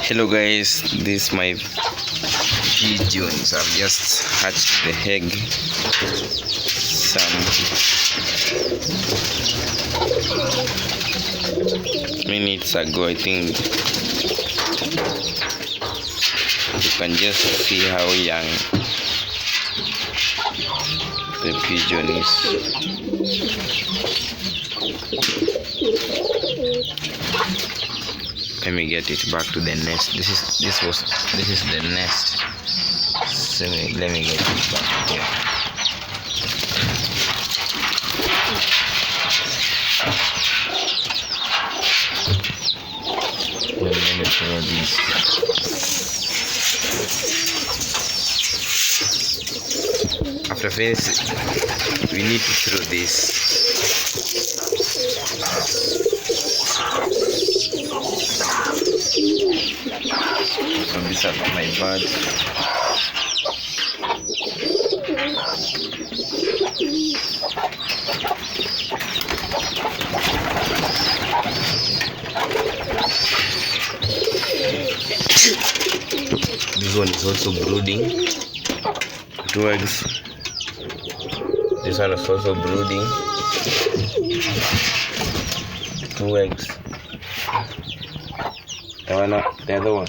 Hello guys, this is my pigeons. I've just hatched the egg some minutes ago. I think you can just see how young the pigeon is. Let me get it back to the nest. This is the nest. So let me get it back here. Let me throw this. After finishing, we need to throw this. So these are my birds. This one is also brooding. 2 eggs. This one is also brooding. 2 eggs. The other one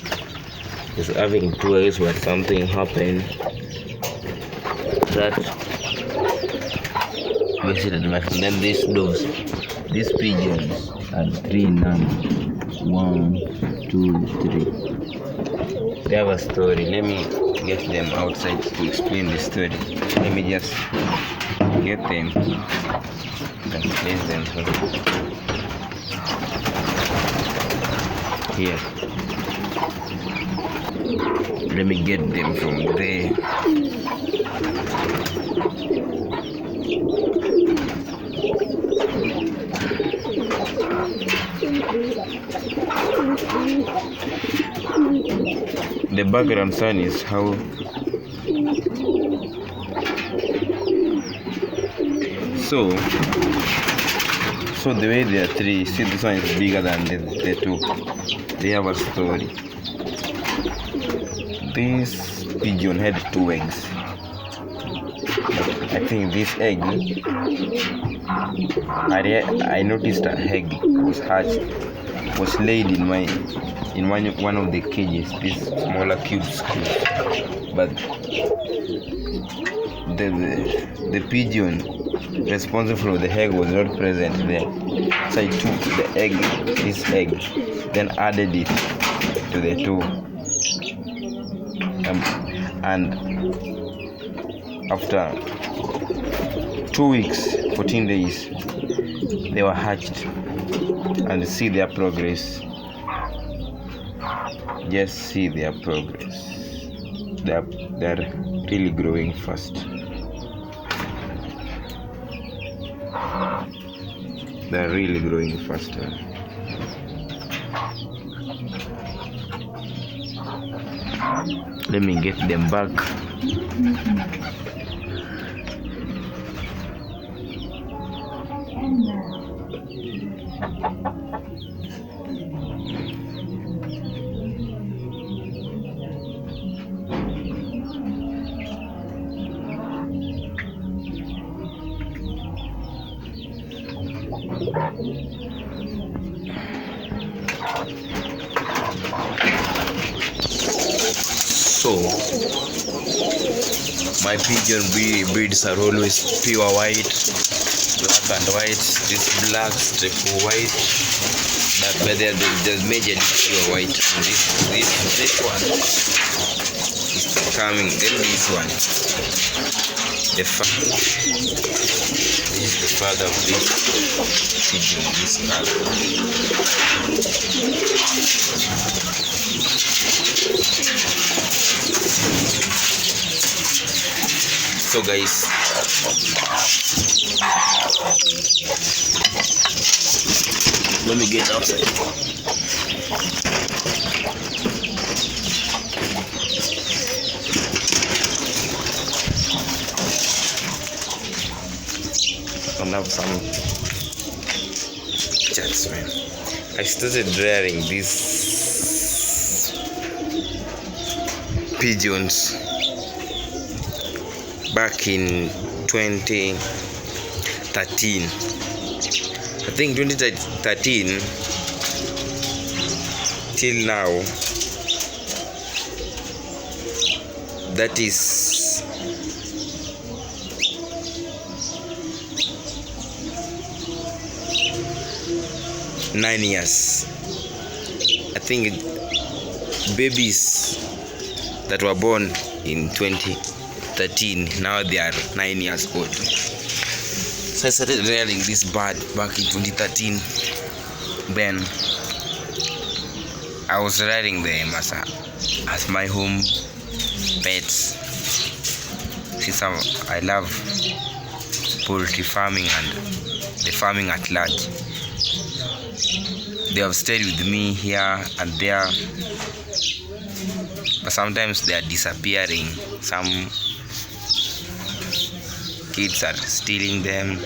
is having 2 eggs, but something happened that visited my friend. Then these doves, these pigeons are 3 now. 1, 2, 3. They have a story. Let me get them outside to explain the story. Let me just get them and place them here. Let me get them from there. The background sound is how so the way they are 3, see, this one is bigger than the 2. They have a story. This pigeon had 2 eggs. I think this egg, I noticed an egg was hatched, was laid in one of the cages, this smaller cube screw. But the pigeon responsible for the egg was not present there. So I took this egg, then added it to the 2. And after 2 weeks, 14 days, they were hatched, and see their progress. Just see their progress. They're really growing fast. They're really growing faster. Let me get them back. So my pigeon breeds are always pure white, black and white. This black strip white, but there's majorly pure white. And this one is coming. Then this one, this is the father of this pigeon. This so guys, let me get outside. I have some chats, man. I started rearing this pigeons back in 2013. I think 2013 till now, that is 9 years. I think babies that were born in 2013, now they are 9 years old. So I started rearing this bird back in 2013. Then I was rearing them as my home pets. Since I love poultry farming and the farming at large, they have stayed with me here and there, but sometimes they are disappearing. Some kids are stealing them,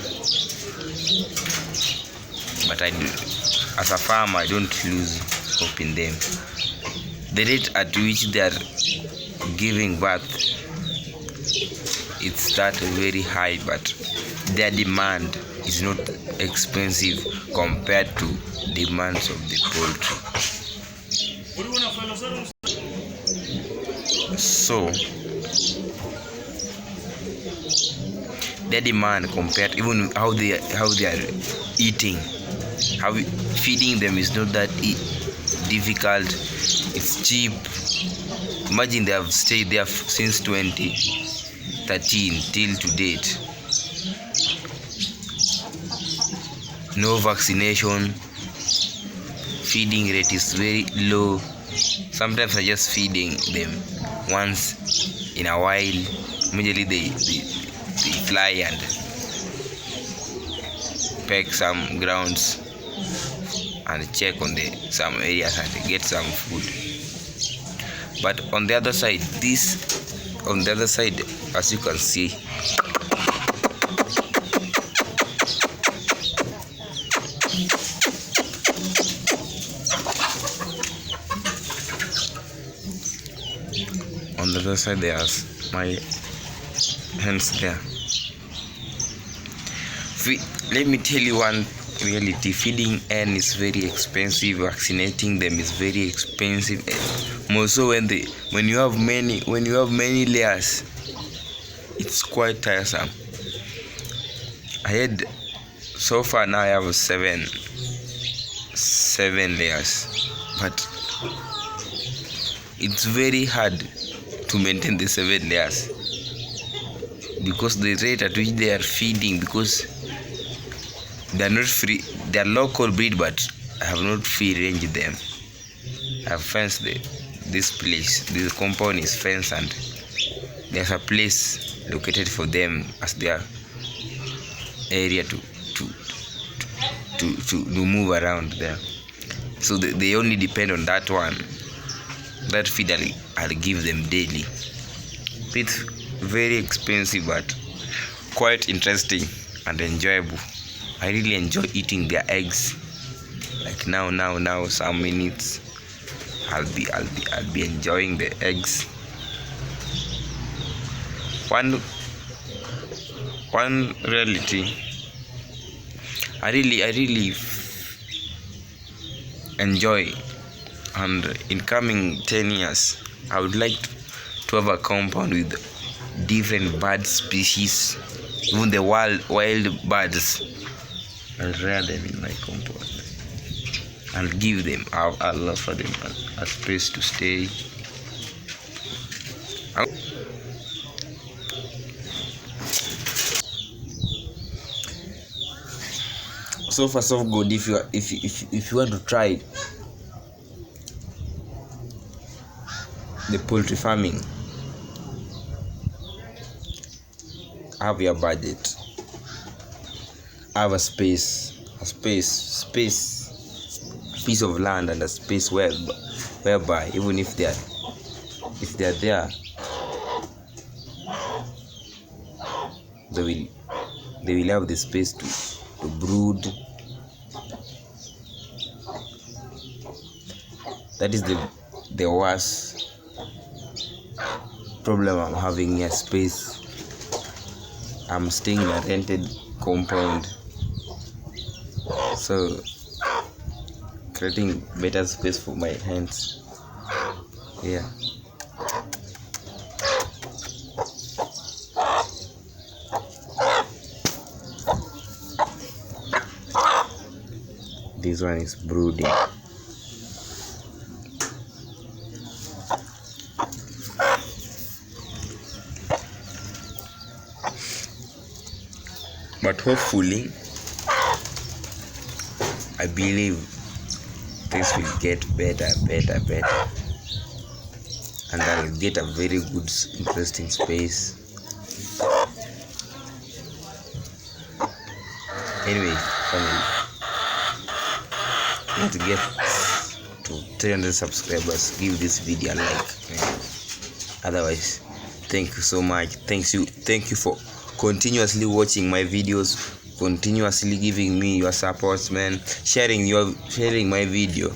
but as a farmer, I don't lose hope in them. The rate at which they are giving birth, it's that very high, but their demand is not expensive compared to demands of the poultry. So their demand compared, even how they are eating, how feeding them is not that difficult. It's cheap. Imagine they have stayed there since 2013 till to date. No vaccination. Feeding rate is very low. Sometimes I just feeding them once in a while. Immediately they fly and peck some grounds and check on some areas and get some food. But on the other side, as you can see, on the other side there's my hens there. Let me tell you one reality. Feeding hen is very expensive. Vaccinating them is very expensive. More so when you have many layers, it's quite tiresome. So far now I have seven layers, but it's very hard to maintain the 7 layers because the rate at which they are feeding, because they are not free, they are local breed, but I have not free range them. I have fenced this place. This compound is fenced and there's a place located for them as their area to move around there. So they only depend on that one. That feed I'll give them daily. It's very expensive but quite interesting and enjoyable. I really enjoy eating their eggs. Like now some minutes I'll be enjoying the eggs. One reality, I really enjoy, and in coming 10 years I would like to have a compound with different bird species, even the wild birds. I'll rear them in my compound. I'll give them, I'll offer them a space to stay. So far so good. If you want to try the poultry farming, have your budget, have a piece of land and a space whereby even if they are there, they will have the space to brood. That is the worst problem I'm having here, space. I'm staying in a rented compound, so creating better space for my hands. Yeah. This one is brooding. But hopefully, I believe this will get better, and I'll get a very good, interesting space. Anyway, family, to get to 300 subscribers, give this video a like. Otherwise, thank you so much. Thank you for continuously watching my videos, continuously giving me your support, man, sharing my video.